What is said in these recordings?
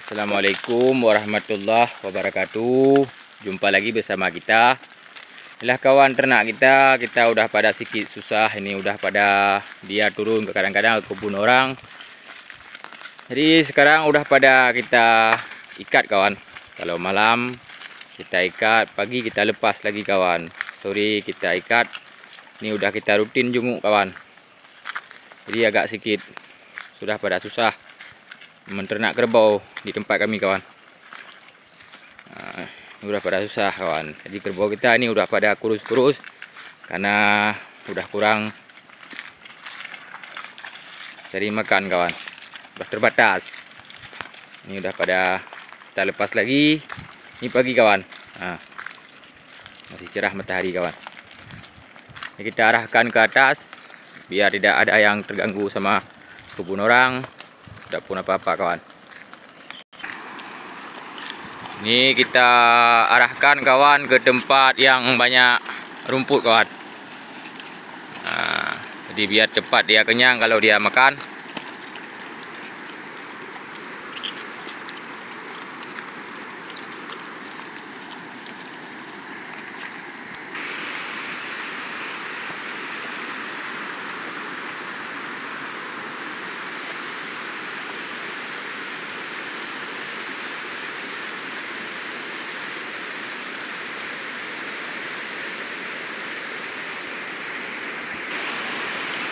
Assalamualaikum warahmatullahi wabarakatuh. Jumpa lagi bersama kita. Inilah kawan ternak kita udah pada sedikit susah. Ini udah pada dia turun ke kadang-kadang ke kebun orang. Jadi sekarang udah pada kita ikat kawan. Kalau malam kita ikat, pagi kita lepas lagi kawan. Sore kita ikat. Ini udah kita rutin junguk kawan. Jadi agak sedikit sudah pada susah menternak kerbau di tempat kami kawan. Udah pada susah kawan. Jadi kerbau kita ini udah pada kurus-kurus karena udah kurang cari makan kawan. Udah terbatas. Ini udah pada kita lepas lagi. Ini pagi kawan. Masih cerah matahari kawan. Jadi kita arahkan ke atas biar tidak ada yang terganggu sama kebun orang. Tidak pun apa-apa kawan. Ini kita arahkan kawan ke tempat yang banyak rumput kawan. Jadi biar cepat dia kenyang kalau dia makan.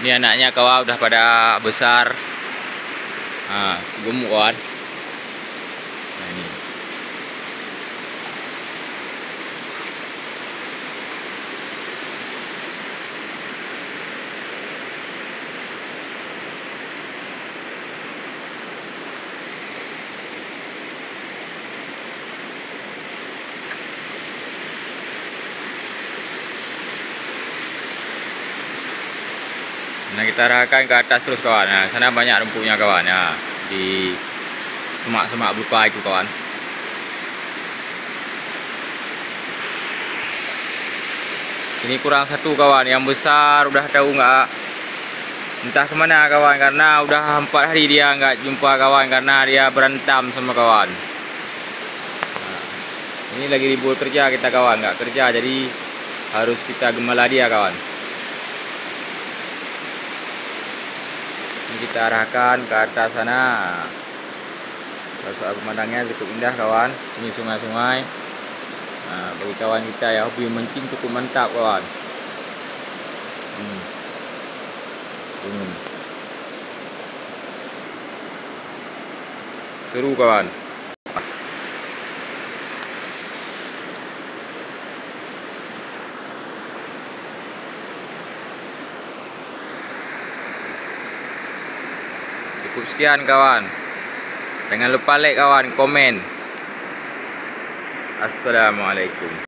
Ini anaknya kawan udah pada besar. Gemuk kawan. Ini. Nah, kita arahkan ke atas terus kawan. Nah, sana banyak rumputnya kawan. Ya, di semak-semak buka itu kawan. Ini kurang satu kawan. Yang besar udah tahu nggak entah kemana kawan, karena udah 4 hari dia nggak jumpa kawan karena dia berantam sama kawan. Nah, ini lagi libur kerja kita kawan, nggak kerja jadi harus kita gembala dia kawan. Ini kita arahkan ke atas sana. Soal pemandangnya cukup indah kawan. Ini sungai-sungai. Nah, bagi kawan kita yang hobi mancing cukup mantap kawan. Seru kawan. Cukup sekian kawan. Jangan lupa like kawan, komen. Assalamualaikum.